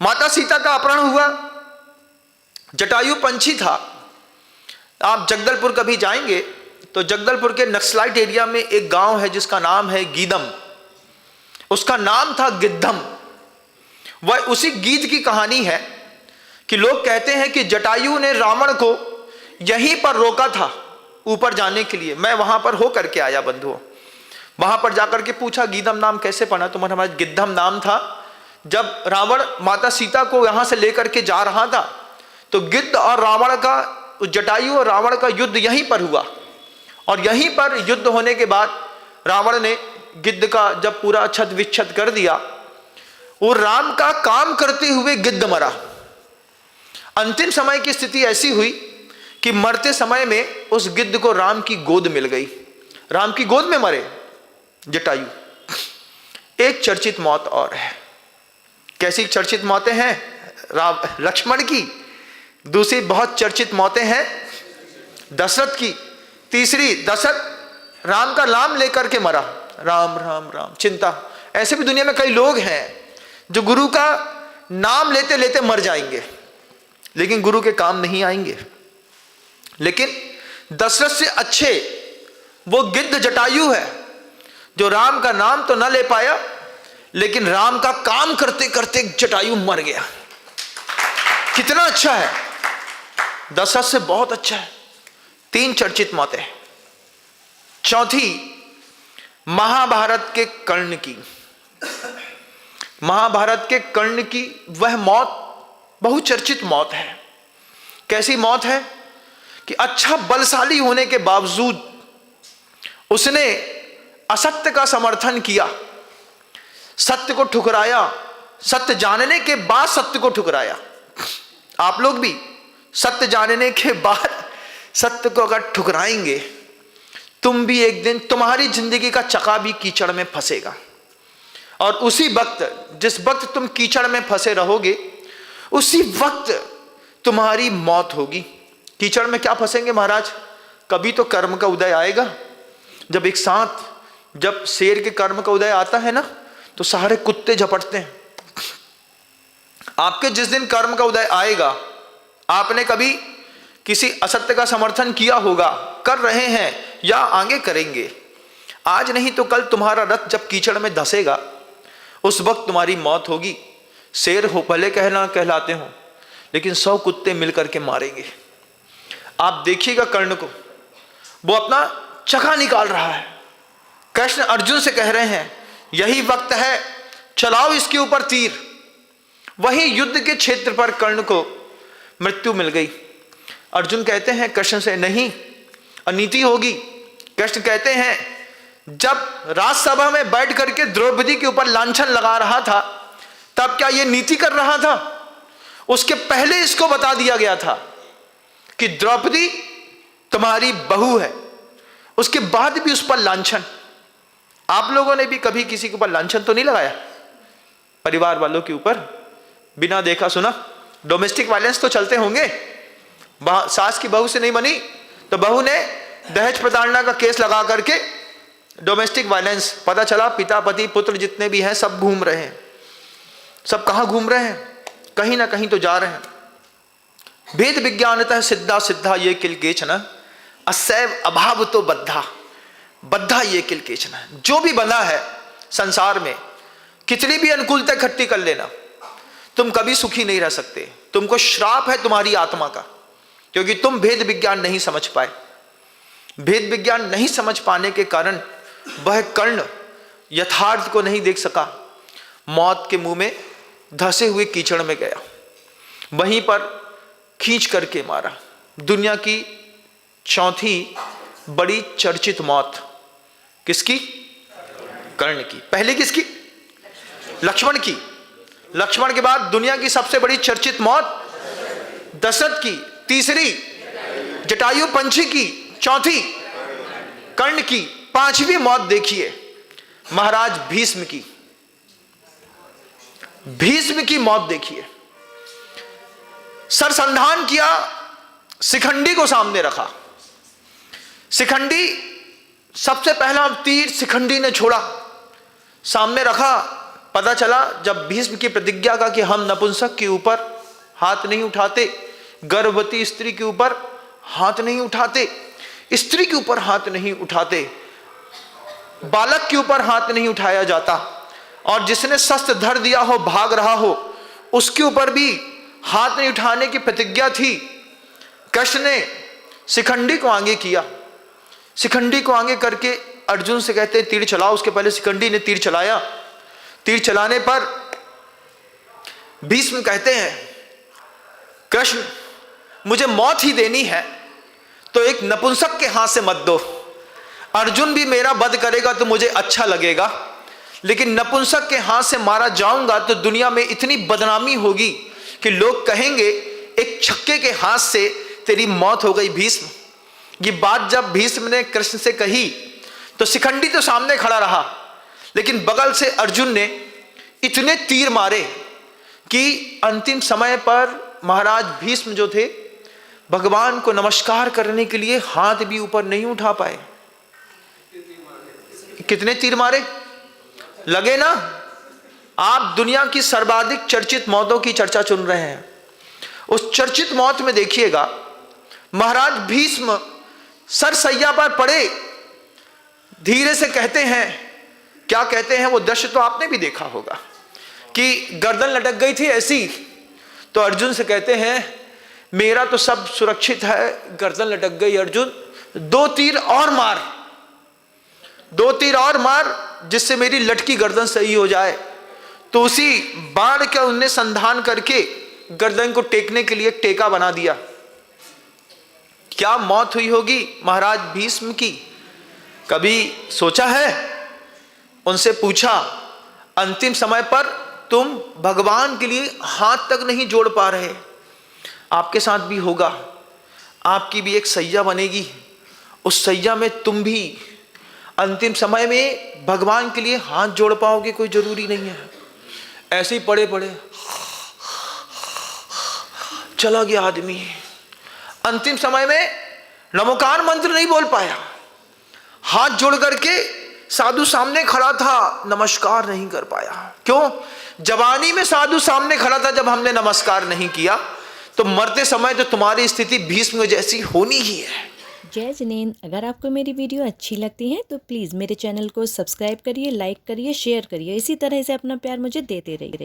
माता सीता का अपहरण हुआ। जटायु पंछी था। आप जगदलपुर कभी जाएंगे तो जगदलपुर के नक्सलाइट एरिया में एक गांव है जिसका नाम है गीदम। उसका नाम था गिद्धम। वह उसी गीत की कहानी है कि लोग कहते हैं कि जटायु ने रावण को यहीं पर रोका था ऊपर जाने के लिए। मैं वहां पर होकर के आया बंधुओं, वहां पर जाकर के पूछा गीदम नाम कैसे पड़ा, तो हमारा गिद्धम नाम था। जब रावण माता सीता को यहां से लेकर के जा रहा था तो गिद्ध और रावण का, जटायु और रावण का युद्ध यहीं पर हुआ। और यहीं पर युद्ध होने के बाद रावण ने गिद्ध का जब पूरा छद विच्छद कर दिया, वो राम का काम करते हुए गिद्ध मरा। अंतिम समय की स्थिति ऐसी हुई कि मरते समय में उस गिद्ध को राम की गोद मिल गई। राम की गोद में मरे जटायु। एक चर्चित मौत और है। कैसी चर्चित मौतें हैं? लक्ष्मण की। दूसरी बहुत चर्चित मौतें हैं दशरथ की। तीसरी, दशरथ राम का नाम लेकर के मरा। राम राम राम चिंता। ऐसे भी दुनिया में कई लोग हैं जो गुरु का नाम लेते लेते मर जाएंगे लेकिन गुरु के काम नहीं आएंगे। लेकिन दशरथ से अच्छे वो गिद्ध जटायु है जो राम का नाम तो न ले पाया लेकिन राम का काम करते करते जटायु मर गया। कितना अच्छा है, दशरथ से बहुत अच्छा है। 3 चर्चित मौतें। चौथी, महाभारत के कर्ण की। महाभारत के कर्ण की वह मौत बहुचर्चित मौत है। कैसी मौत है कि अच्छा बलशाली होने के बावजूद उसने असत्य का समर्थन किया, सत्य को ठुकराया। सत्य जानने के बाद सत्य को ठुकराया। आप लोग भी सत्य जानने के बाद सत्य को अगर ठुकराएंगे, तुम भी एक दिन तुम्हारी जिंदगी का चका भी कीचड़ में फंसेगा। और उसी वक्त, जिस वक्त तुम कीचड़ में फंसे रहोगे, उसी वक्त तुम्हारी मौत होगी। कीचड़ में क्या फंसेंगे महाराज? कभी तो कर्म का उदय आएगा। जब एक साथ, जब शेर के कर्म का उदय आता है ना, तो सारे कुत्ते झपटते हैं। आपके जिस दिन कर्म का उदय आएगा, आपने कभी किसी असत्य का समर्थन किया होगा, कर रहे हैं या आगे करेंगे। आज नहीं तो कल तुम्हारा रथ जब कीचड़ में धंसेगा, उस वक्त तुम्हारी मौत होगी। शेर हो भले कहना कहलाते हो, लेकिन 100 कुत्ते मिलकर के मारेंगे। आप देखिएगा कर्ण को, वो अपना चखा निकाल रहा है। कृष्ण अर्जुन से कह रहे हैं यही वक्त है, चलाओ इसके ऊपर तीर। वही युद्ध के क्षेत्र पर कर्ण को मृत्यु मिल गई। अर्जुन कहते हैं कृष्ण से, नहीं, अनीति होगी। कृष्ण कहते हैं जब राजसभा में बैठ करके द्रौपदी के ऊपर लांछन लगा रहा था, तब क्या यह नीति कर रहा था? उसके पहले इसको बता दिया गया था कि द्रौपदी तुम्हारी बहू है। उसके बाद भी उस पर लांछन। आप लोगों ने भी कभी किसी के ऊपर लांछन तो नहीं लगाया? परिवार वालों के ऊपर बिना देखा सुना? डोमेस्टिक वायलेंस तो चलते होंगे। सास की बहू से नहीं बनी तो बहू ने दहेज प्रताड़ना का केस लगा करके डोमेस्टिक वायलेंस। पता चला पिता पति पुत्र जितने भी हैं सब घूम रहे हैं। सब कहां घूम रहे हैं? कहीं ना कहीं तो जा रहे हैं। भेद विज्ञानतः सिद्धा सिद्धा ये किल केचन असैव अभाव तो बद्धा बद्धा ये किल केचन। जो भी बंधा है संसार में, कितनी भी अनुकूलता इकट्ठी कर लेना, तुम कभी सुखी नहीं रह सकते। तुमको श्राप है तुम्हारी आत्मा का, क्योंकि तुम भेद विज्ञान नहीं समझ पाए। भेद विज्ञान नहीं समझ पाने के कारण वह कर्ण यथार्थ को नहीं देख सका। मौत के मुंह में धंसे हुए कीचड़ में गया, वहीं पर खींच करके मारा। दुनिया की चौथी बड़ी चर्चित मौत किसकी? कर्ण की। पहले किसकी? लक्ष्मण की। लक्ष्मण के बाद दुनिया की सबसे बड़ी चर्चित मौत दशरथ की। तीसरी जटायु पंछी की। चौथी कर्ण की। 5वीं मौत देखिए महाराज भीष्म की। भीष्म की मौत देखिए। सरसंधान किया, शिखंडी को सामने रखा। शिखंडी, सबसे पहला तीर शिखंडी ने छोड़ा, सामने रखा, पता चला जब भीष्म की प्रतिज्ञा का कि हम नपुंसक के ऊपर हाथ नहीं उठाते, गर्भवती स्त्री के ऊपर हाथ नहीं उठाते, स्त्री के ऊपर हाथ नहीं उठाते, बालक के ऊपर हाथ नहीं उठाया जाता, और जिसने शस्त्र धर दिया हो, भाग रहा हो, उसके ऊपर भी हाथ नहीं उठाने की प्रतिज्ञा थी। कृष्ण ने शिखंडी को आगे किया। शिखंडी को आगे करके अर्जुन से कहते तीर चलाओ। उसके पहले शिखंडी ने तीर चलाया। तीर चलाने पर भीष्म कहते हैं, कृष्ण मुझे मौत ही देनी है तो एक नपुंसक के हाथ से मत दो। अर्जुन भी मेरा वध करेगा तो मुझे अच्छा लगेगा, लेकिन नपुंसक के हाथ से मारा जाऊंगा तो दुनिया में इतनी बदनामी होगी कि लोग कहेंगे एक छक्के के हाथ से तेरी मौत हो गई भीष्म। ये बात जब भीष्म ने कृष्ण से कही तो शिखंडी तो सामने खड़ा रहा, लेकिन बगल से अर्जुन ने इतने तीर मारे कि अंतिम समय पर महाराज भीष्म जो थे भगवान को नमस्कार करने के लिए हाथ भी ऊपर नहीं उठा पाए। कितने तीर मारे लगे ना। आप दुनिया की सर्वाधिक चर्चित मौतों की चर्चा चुन रहे हैं। उस चर्चित मौत में देखिएगा महाराज भीष्म सरसैया पर पड़े, धीरे से कहते हैं, क्या कहते हैं वो दृश्य तो आपने भी देखा होगा कि गर्दन लटक गई थी ऐसी, तो अर्जुन से कहते हैं मेरा तो सब सुरक्षित है, गर्दन लटक गई। अर्जुन दो तीर और मार, दो तीर और मार जिससे मेरी लटकी गर्दन सही हो जाए। तो उसी बाण का उनने संधान करके गर्दन को टेकने के लिए टेका बना दिया। क्या मौत हुई होगी महाराज भीष्म की, कभी सोचा है? उनसे पूछा अंतिम समय पर तुम भगवान के लिए हाथ तक नहीं जोड़ पा रहे, आपके साथ भी होगा, आपकी भी एक सैया बनेगी, उस सैया में तुम भी अंतिम समय में भगवान के लिए हाथ जोड़ पाओगे, कोई जरूरी नहीं है। ऐसे ही पड़े पड़े चला गया आदमी। अंतिम समय में नमोकार मंत्र नहीं बोल पाया, हाथ जोड़ करके साधु सामने खड़ा था, नमस्कार नहीं कर पाया। क्यों? जवानी में साधु सामने खड़ा था, जब हमने नमस्कार नहीं किया तो मरते समय तो तुम्हारी स्थिति भीष्म जैसी होनी ही है। जय जिनेंद्र, अगर आपको मेरी वीडियो अच्छी लगती है तो प्लीज़ मेरे चैनल को सब्सक्राइब करिए, लाइक करिए, शेयर करिए। इसी तरह से अपना प्यार मुझे देते रहिए।